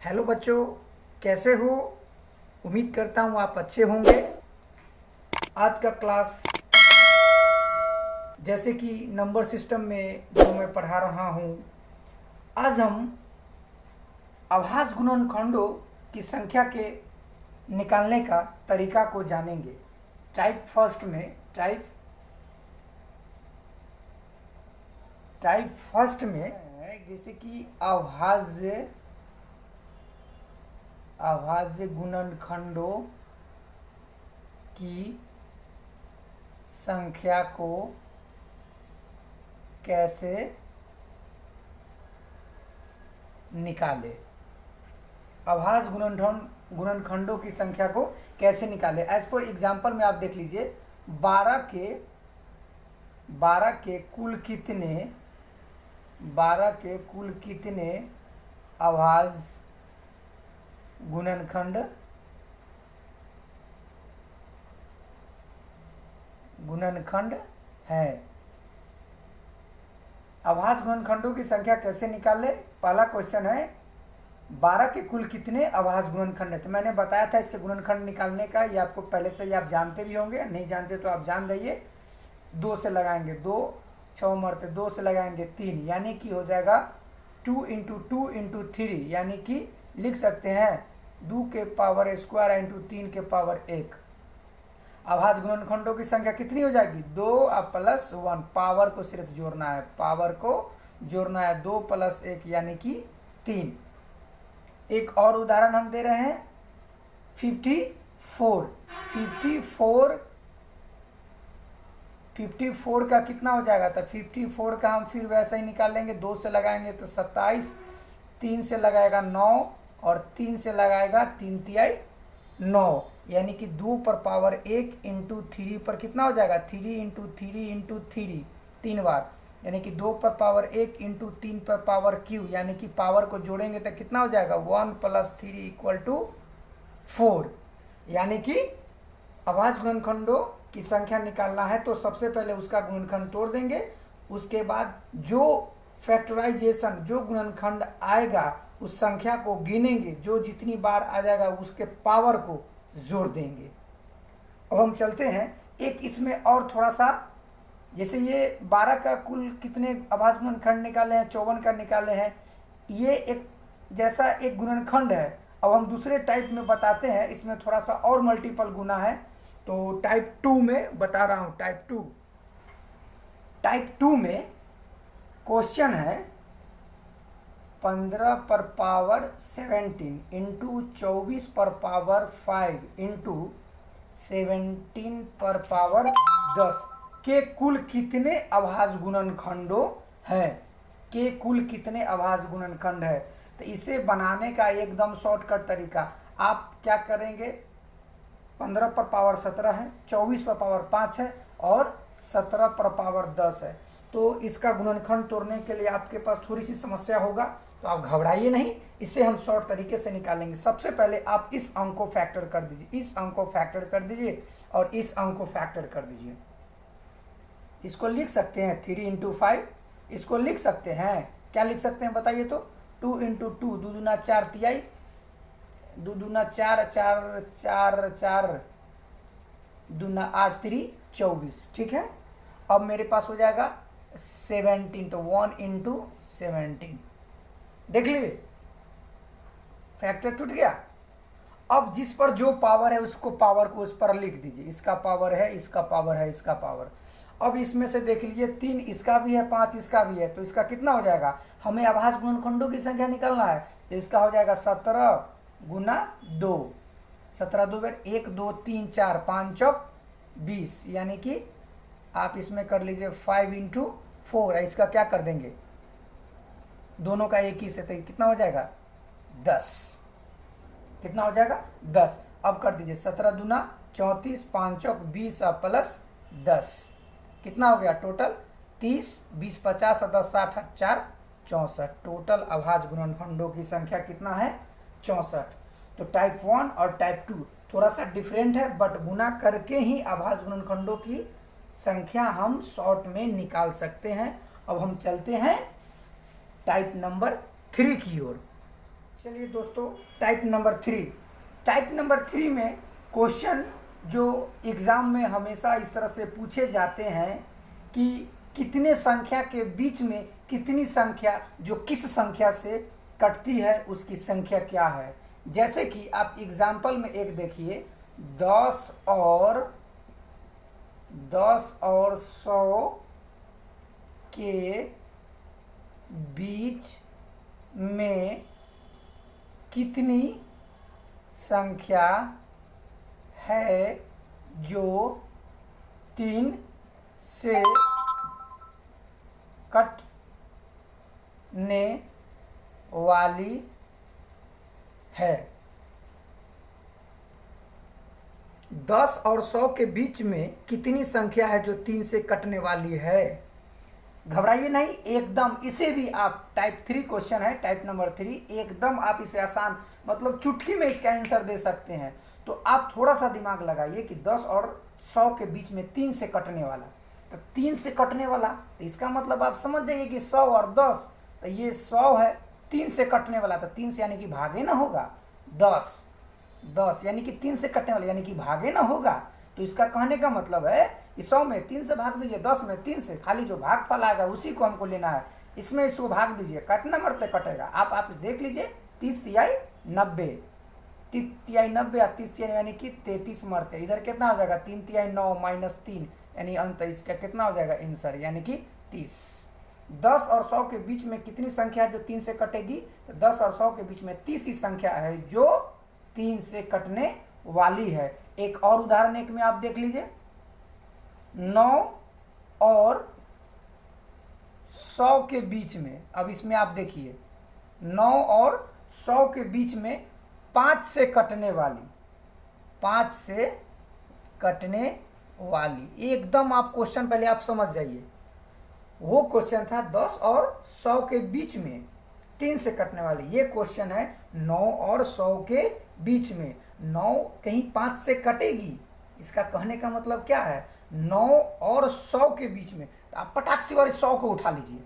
Hello बच्चों, कैसे हो? उम्मीद करता हूँ आप अच्छे होंगे। आज का क्लास जैसे कि नंबर सिस्टम में जो मैं पढ़ा रहा हूँ, आज हम अभाज्य गुणनखंडों की संख्या के निकालने का तरीका को जानेंगे। टाइप फर्स्ट में जैसे कि अभाज्य गुणनखंडों की संख्या को कैसे निकाले। अभाज्य गुणनखंडों की संख्या को कैसे निकाले। एज पर एग्जाम्पल में आप देख लीजिए, 12 के कुल कितने अभाज्य गुणनखंड है। अभाज्य गुणनखंडों की संख्या कैसे निकाले। पहला क्वेश्चन है, 12 के कुल कितने अभाज्य गुणनखंड है। तो मैंने बताया था इसके गुणनखंड निकालने का, ये आपको पहले से ही आप जानते भी होंगे, नहीं जानते तो आप जान जाइए। 2 से लगाएंगे 2, 6 मरते 2 से लगाएंगे 3, यानी कि हो जाएगा 2 इंटू 2 इंटू 3, यानी कि लिख सकते हैं 2 के पावर स्क्वायर इंटू 3 के पावर 1। अभाज्य गुणनखंडों की संख्या कितनी हो जाएगी, 2 प्लस 1। पावर को सिर्फ जोड़ना है, 2 प्लस 1 यानी कि 3। एक और उदाहरण हम दे रहे हैं, 54 का कितना हो जाएगा। तो 54 का हम फिर वैसा ही निकालेंगे, 2 से लगाएंगे तो 27, 3 से लगाएगा 9 और 3 से लगाएगा 3 तिहाई 9, यानी कि 2 पर पावर 1 इंटू 3 पर कितना हो जाएगा, 3 इंटू 3 इंटू 3, 3 बार, यानी कि 2 पर पावर 1 इंटू 3 पर पावर क्यू, यानी कि पावर को जोड़ेंगे तो कितना हो जाएगा, 1 प्लस 3 इक्वल टू 4। यानी कि अभाज्य गुणनखंडों की संख्या निकालना है तो सबसे पहले उसका गुणनखंड तोड़ देंगे, उसके बाद जो फैक्टराइजेशन, जो गुणनखंड आएगा उस संख्या को गिनेंगे, जो जितनी बार आ जाएगा उसके पावर को जोड़ देंगे। अब हम चलते हैं एक इसमें और थोड़ा सा, जैसे ये 12 का कुल कितने अभाज्य गुणनखंड निकाले हैं, 54 का निकाले हैं, ये एक जैसा एक गुणनखंड है। अब हम दूसरे टाइप में बताते हैं, इसमें थोड़ा सा और मल्टीपल गुना है, तो टाइप 2 में बता रहा हूं। टाइप 2 में क्वेश्चन है 15 पर पावर 17 इंटू 24 पर पावर 5 इंटू 17 पर पावर 10 के कुल कितने अभाज्य गुणनखंडों हैं। के कुल कितने अभाज्य गुणनखंड है। तो इसे बनाने का एकदम शॉर्टकट तरीका, आप क्या करेंगे, 15 पर पावर 17 है, 24 पर पावर 5 है और 17 पर पावर 10 है। तो इसका गुणनखंड तोड़ने के लिए आपके पास थोड़ी सी समस्या होगा, तो आप घबराइए नहीं, इसे हम शॉर्ट तरीके से निकालेंगे। सबसे पहले आप इस अंक को फैक्टर कर दीजिए, इस अंक को फैक्टर कर दीजिए और इस अंक को फैक्टर कर दीजिए। इसको लिख सकते हैं 3 इंटू 5, इसको लिख सकते हैं, क्या लिख सकते हैं बताइए तो, 2 इंटू 2, 2 दूना 4 तिहाई, 2 दूना 4, 4 4 4 दूना 8 3 24, ठीक है। अब मेरे पास हो जाएगा 17, तो 1 इंटू 17, देख लिए फैक्टर टूट गया। अब जिस पर जो पावर है उसको पावर को उस पर लिख दीजिए, इसका पावर है, इसका पावर है, इसका पावर। अब इसमें से देख लीजिए 3 इसका भी है, 5 इसका भी है, तो इसका कितना हो जाएगा, हमें अभाज्य गुणनखंडों की संख्या निकालना है, तो इसका हो जाएगा 17 गुना 2, 17 2 1 2 3 4 5 चौक 20, यानी कि आप इसमें कर लीजिए 5 इंटू 4, इसका क्या कर देंगे, दोनों का एक ही से, तो कितना हो जाएगा 10, कितना हो जाएगा 10। अब कर दीजिए 17 दूना 34, 5 चौक 20 प्लस 10, कितना हो गया टोटल 30, 20 50 10 60 4 64। टोटल अभाज्य गुणनखंडों की संख्या कितना है, 64। तो टाइप 1 और टाइप 2 थोड़ा सा डिफरेंट है, बट गुना करके ही अभाज्य गुणनखंडों की संख्या हम शॉर्ट में निकाल सकते हैं। अब हम चलते हैं टाइप नंबर 3 की ओर। चलिए दोस्तों, टाइप नंबर थ्री में क्वेश्चन जो एग्ज़ाम में हमेशा इस तरह से पूछे जाते हैं कि कितने संख्या के बीच में कितनी संख्या जो किस संख्या से कटती है उसकी संख्या क्या है। जैसे कि आप एग्जाम्पल में एक देखिए, 10 और 100 के बीच में कितनी संख्या है जो 3 से कटने वाली है। 10 और 100 के बीच में कितनी संख्या है जो 3 से कटने वाली है। घबराइए नहीं, एकदम इसे भी आप टाइप 3 क्वेश्चन है, टाइप नंबर 3, एकदम आप इसे आसान मतलब चुटकी में इसका आंसर दे सकते हैं। तो आप थोड़ा सा दिमाग लगाइए कि 10 और 100 के बीच में 3 से कटने वाला, तो 3 से कटने वाला तो इसका मतलब आप समझ जाइए कि 100 और 10, तो ये 100 है, 3 से कटने वाला तो 3 से यानी कि भागे ना होगा। 10 यानी कि 3 से कटने वाला यानी कि भागे ना होगा। तो इसका कहने का मतलब है कि 100 में 3 से भाग दीजिए, 10 में 3 से, खाली जो भागफल आएगा उसी को हमको लेना है। इसमें इसको भाग दीजिए, कटना मरते कटेगा। आप देख लीजिए, 30 तिहाई 90, 30 तिहाई 90 या 30 तिहाई यानी कि 33 मरते। इधर कितना हो जाएगा, 3 तिहाई 9 माइनस 3 यानी अंत, इसका कितना हो जाएगा आंसर यानी कि 30। 10 और 100 के बीच में कितनी संख्या है जो 3 से कटेगी, तो 10 और 100 के बीच में 30 ही संख्या है जो 3 से कटने वाली है। एक और उदाहरण एक में आप देख लीजिए, 9 और 100 के बीच में, अब इसमें आप देखिए 9 और 100 के बीच में 5 से कटने वाली, एकदम आप क्वेश्चन पहले आप समझ जाइए। वो क्वेश्चन था 10 और 100 के बीच में 3 से कटने वाली, ये क्वेश्चन है 9 और 100 के बीच में। 9 कहीं 5 से कटेगी, इसका कहने का मतलब क्या है, 9 और 100 के बीच में। तो आप पटाख से वाले 100 को उठा लीजिए,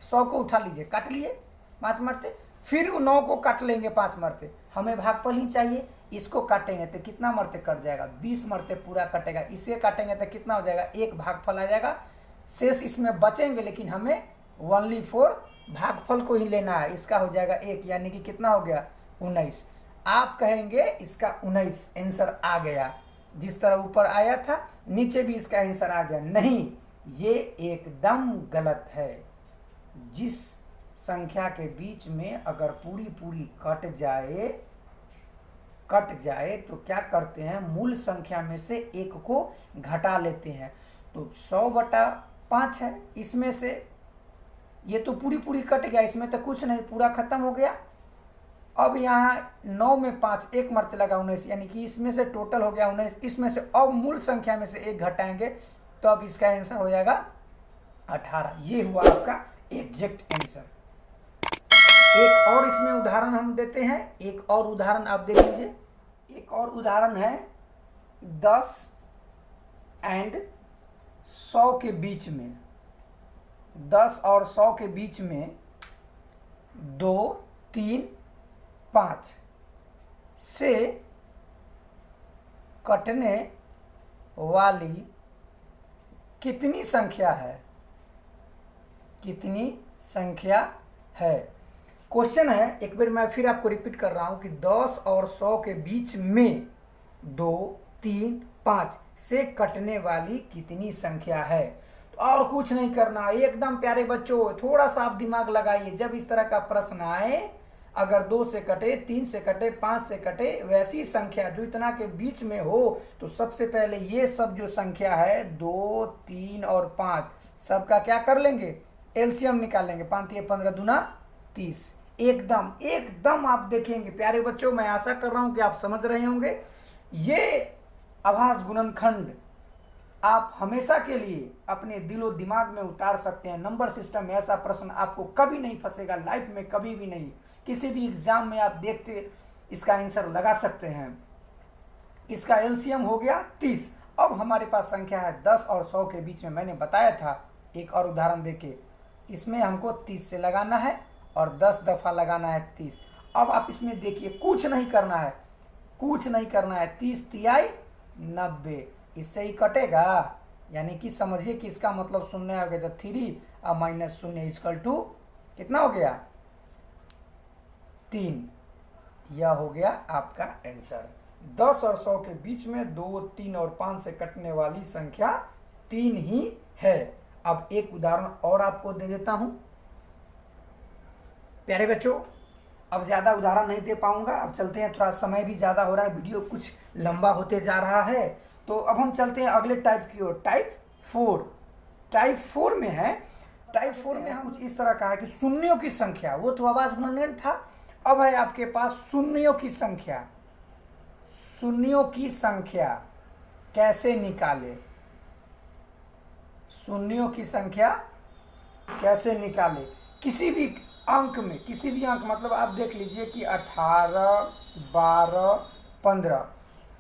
100 को उठा लीजिए, काट लिए 5 मरते, फिर 9 को काट लेंगे 5 मरते। हमें भागफल ही चाहिए, इसको काटेंगे तो कितना मरते कट जाएगा, 20 मरते पूरा कटेगा। इसे काटेंगे तो कितना हो जाएगा, एक भागफल आ जाएगा, शेष इसमें बचेंगे, लेकिन हमें ओनली फॉर भागफल को ही लेना है। इसका हो जाएगा 1 यानी कि कितना हो गया, 19। आप कहेंगे इसका 19 आंसर आ गया, जिस तरह ऊपर आया था नीचे भी इसका आंसर आ गया। नहीं, ये एकदम गलत है। जिस संख्या के बीच में अगर पूरी कट जाए तो क्या करते हैं, मूल संख्या में से एक को घटा लेते हैं। तो 100/5 है, इसमें से ये तो पूरी कट गया, इसमें तो कुछ नहीं, पूरा खत्म हो गया। अब यहाँ 9 में 5 एक मरते लगा 19 यानी कि इसमें से टोटल हो गया 19, इसमें से अब मूल संख्या में से एक घटाएंगे तो अब इसका आंसर हो जाएगा 18। ये हुआ आपका एग्जैक्ट आंसर। एक और इसमें उदाहरण हम देते हैं, एक और उदाहरण आप देख लीजिए। एक और उदाहरण है 10 एंड 100 के बीच में, 10 और 100 के बीच में 2, 3, 5 से कटने वाली कितनी संख्या है। क्वेश्चन है, एक बार मैं फिर आपको रिपीट कर रहा हूं कि 10 और 100 के बीच में 2, 3, 5 से कटने वाली कितनी संख्या है। तो और कुछ नहीं करना, एकदम प्यारे बच्चों, थोड़ा सा आप दिमाग लगाइए। जब इस तरह का प्रश्न आए, अगर 2 से कटे, 3 से कटे, 5 से कटे, वैसी संख्या जो इतना के बीच में हो, तो सबसे पहले ये सब जो संख्या है 2, 3 और 5 सबका क्या कर लेंगे, एलसीएम निकाल लेंगे। 5 तिया 15 दूना 30। एकदम आप देखेंगे प्यारे बच्चों, मैं आशा कर रहा हूं कि आप समझ रहे होंगे। ये आभास गुणनखंड आप हमेशा के लिए अपने दिलो दिमाग में उतार सकते हैं। नंबर सिस्टम में ऐसा प्रश्न आपको कभी नहीं फंसेगा, लाइफ में कभी भी नहीं। किसी भी एग्जाम में आप देखते इसका आंसर लगा सकते हैं। इसका एलसीएम हो गया 30। अब हमारे पास संख्या है 10 और 100 के बीच में, मैंने बताया था एक और उदाहरण देके। इसमें हमको 30 से लगाना है और 10 दफा लगाना है 30। अब आप इसमें देखिए, कुछ नहीं करना है, कुछ नहीं करना है। 30 तिहाई 90, इससे ही कटेगा, यानी कि समझिए कि इसका मतलब शून्य आ गया। तो 3 और माइनस शून्य इक्वल टू कितना हो गया? 3। यह हो गया आपका आंसर। 10 और 100 के बीच में 2, 3 और 5 से कटने वाली संख्या 3 ही है। अब एक उदाहरण और आपको दे देता हूं प्यारे बच्चों। अब ज्यादा उदाहरण नहीं दे पाऊंगा, अब चलते हैं, थोड़ा समय भी ज्यादा हो रहा है, वीडियो कुछ लंबा होते जा रहा है। तो अब हम चलते हैं अगले टाइप की ओर, टाइप 4। टाइप 4 में है, टाइप 4 में हम कुछ इस तरह का है कि शून्यों की संख्या, वो तो आवाज गुणन था, अब है आपके पास शून्यों की संख्या। शून्यों की संख्या कैसे निकाले? शून्यों की संख्या कैसे निकाले? किसी भी अंक में, किसी भी अंक, मतलब आप देख लीजिए कि 18, 12, 15,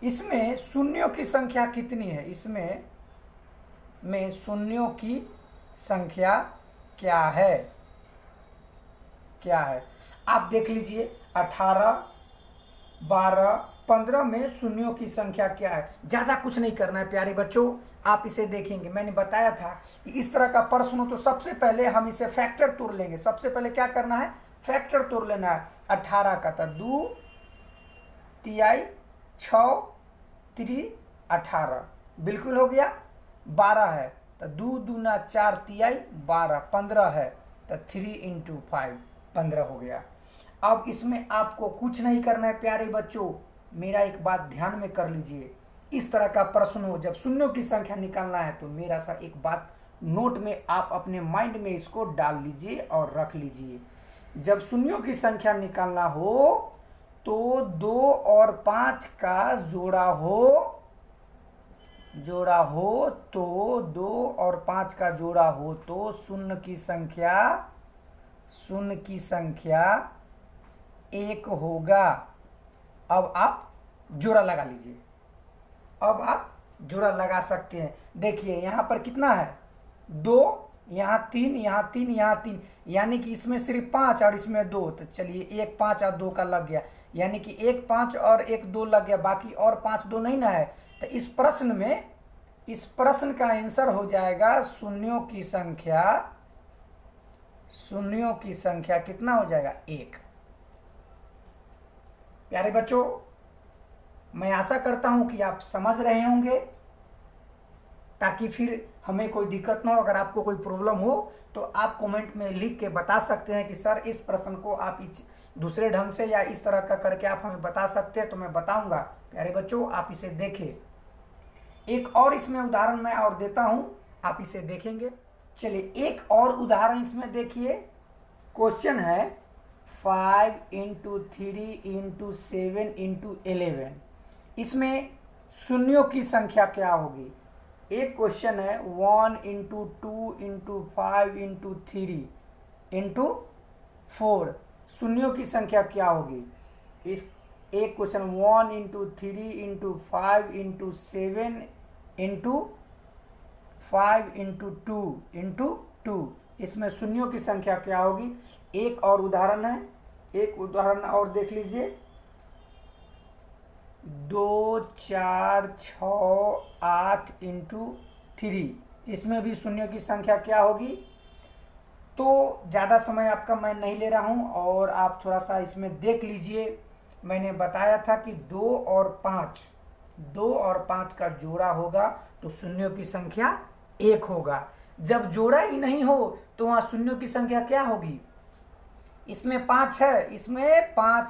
इसमें शून्यों की संख्या कितनी है? इसमें शून्यों की संख्या क्या है? क्या है आप देख लीजिए, 18, 12, 15 में शून्यों की संख्या क्या है? ज्यादा कुछ नहीं करना है प्यारे बच्चों, आप इसे देखेंगे। मैंने बताया था कि इस तरह का प्रश्न हो तो सबसे पहले हम इसे फैक्टर तोड़ लेंगे। सबसे पहले क्या करना है? फैक्टर तोड़ लेना है। 18 का था 2 तिहाई 6 3 18, बिल्कुल हो गया। 12 है तो 2 दूना 4 तिहाई 12, 15 है तो 3 × 5, 15 हो गया। अब इसमें आपको कुछ नहीं करना है प्यारे बच्चों, मेरा एक बात ध्यान में कर लीजिए। इस तरह का प्रश्न हो, जब शून्यों की संख्या निकालना है तो मेरा सा एक बात नोट में आप अपने माइंड में इसको डाल लीजिए और रख लीजिए। जब शून्यों की संख्या निकालना हो तो 2 और 5 का जोड़ा हो तो 2 और 5 का जोड़ा हो तो शून्य की संख्या 1 होगा। अब आप जोड़ा लगा लीजिए, अब आप जोड़ा लगा सकते हैं। देखिए यहाँ पर कितना है? 2, यहाँ 3, यहाँ 3, यहाँ 3, यानी कि इसमें सिर्फ 5 और इसमें 2। तो चलिए 1 5 और 2 का लग गया, यानी कि 1 5 और 1 2 लग गया, बाकी और 5 2 नहीं ना है। तो इस प्रश्न का आंसर हो जाएगा शून्यों की संख्या कितना हो जाएगा? 1। प्यारे बच्चों, मैं आशा करता हूं कि आप समझ रहे होंगे, ताकि फिर हमें कोई दिक्कत ना हो। अगर आपको कोई प्रॉब्लम हो तो आप कमेंट में लिख के बता सकते हैं कि सर इस प्रश्न को आप दूसरे ढंग से या इस तरह का करके आप हमें बता सकते हैं, तो मैं बताऊंगा। प्यारे बच्चों, आप इसे देखें। एक और इसमें उदाहरण मैं और देता हूं, आप इसे देखेंगे। चलिए एक और उदाहरण इसमें देखिए। क्वेश्चन है 5 × 3 × 7 × 11, इसमें शून्यों की संख्या क्या होगी? एक क्वेश्चन है 1 × 2 × 5 × 3 × 4, शून्यों की संख्या क्या होगी? इस एक क्वेश्चन 1 × 3 × 5 × 7 × 5 × 2 × 2, इसमें शून्यों की संख्या क्या होगी? एक और उदाहरण है, एक उदाहरण और देख लीजिए। 2 4 6 8 × 3, इसमें भी शून्यों की संख्या क्या होगी? तो ज़्यादा समय आपका मैं नहीं ले रहा हूं और आप थोड़ा सा इसमें देख लीजिए। मैंने बताया था कि 2 और 5 का जोड़ा होगा तो शून्यों की संख्या 1 होगा। जब जोड़ा ही नहीं हो तो वहाँ शून्यों की संख्या क्या होगी? इसमें 5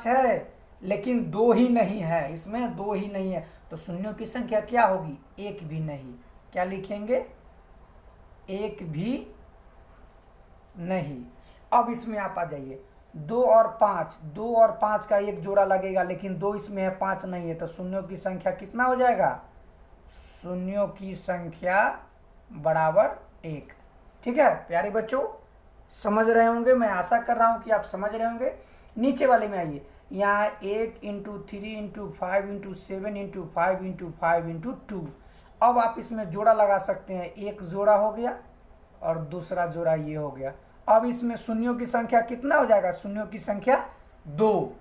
है, लेकिन 2 ही नहीं है, इसमें 2 ही नहीं है, तो शून्यों की संख्या क्या होगी? 1 भी नहीं। क्या लिखेंगे? 1 भी नहीं। अब इसमें आप आ जाइए, 2 और 5 का एक जोड़ा लगेगा, लेकिन 2 इसमें है, 5 नहीं है, तो शून्यों की संख्या कितना हो जाएगा? शून्यों की संख्या बराबर 1। ठीक है प्यारे बच्चों, समझ रहे होंगे, मैं आशा कर रहा हूं कि आप समझ रहे होंगे। नीचे वाले में आइए, यहाँ 1 × 3 × 5 × 7 × 5 × 5 × 2। अब आप इसमें जोड़ा लगा सकते हैं, एक जोड़ा हो गया और दूसरा जोड़ा ये हो गया। अब इसमें शून्यों की संख्या कितना हो जाएगा? शून्यों की संख्या 2।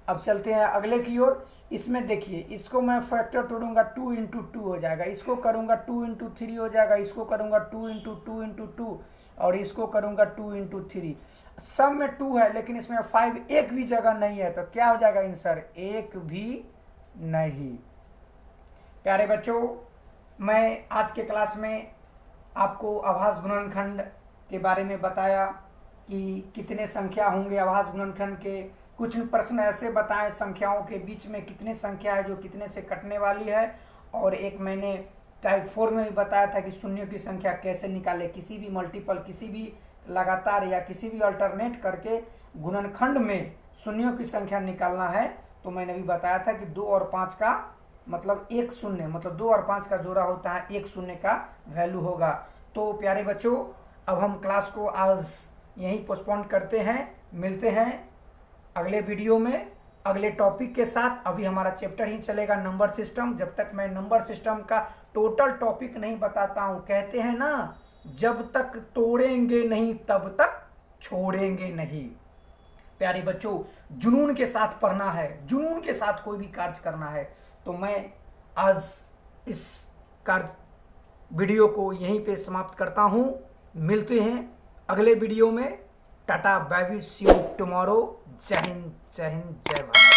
अब चलते हैं अगले की ओर। इसमें देखिए, इसको मैं फैक्टर तोड़ूंगा 2 इंटू 2 हो जाएगा, इसको करूंगा 2 इंटू 3 हो जाएगा, इसको करूंगा 2 इंटू 2 इंटू 2 और इसको करूंगा 2 इंटू 3। सब में 2 है लेकिन इसमें 5 एक भी जगह नहीं है, तो क्या हो जाएगा आंसर? एक भी नहीं। प्यारे बच्चों, मैं आज के क्लास में आपको आभास गुणनखंड के बारे में बताया कि कितने संख्या होंगे आभास गुणनखंड के। कुछ प्रश्न ऐसे बताएं संख्याओं के बीच में कितने संख्या है जो कितने से कटने वाली है, और एक मैंने टाइप 4 में भी बताया था कि शून्यों की संख्या कैसे निकाले, किसी भी मल्टीपल, किसी भी लगातार या किसी भी अल्टरनेट करके गुणनखंड में शून्यों की संख्या निकालना है। तो मैंने भी बताया था कि 2 और 5 का मतलब 1 शून्य, मतलब 2 और 5 का जोड़ा होता है, 1 शून्य का वैल्यू होगा। तो प्यारे बच्चों, अब हम क्लास को आज यहीं पोस्टपोन करते हैं, मिलते हैं अगले वीडियो में अगले टॉपिक के साथ। अभी हमारा चैप्टर ही चलेगा नंबर सिस्टम। जब तक मैं नंबर सिस्टम का टोटल टॉपिक नहीं बताता हूं, कहते हैं ना, जब तक तोड़ेंगे नहीं तब तक छोड़ेंगे नहीं। प्यारे बच्चों, जुनून के साथ पढ़ना है, जुनून के साथ कोई भी कार्य करना है। तो मैं आज इस वीडियो को यहीं पे समाप्त करता हूं। मिलते हैं अगले वीडियो में। Tata, bye bye, see you tomorrow. जय हिंद, जय हिंद, जय भारत।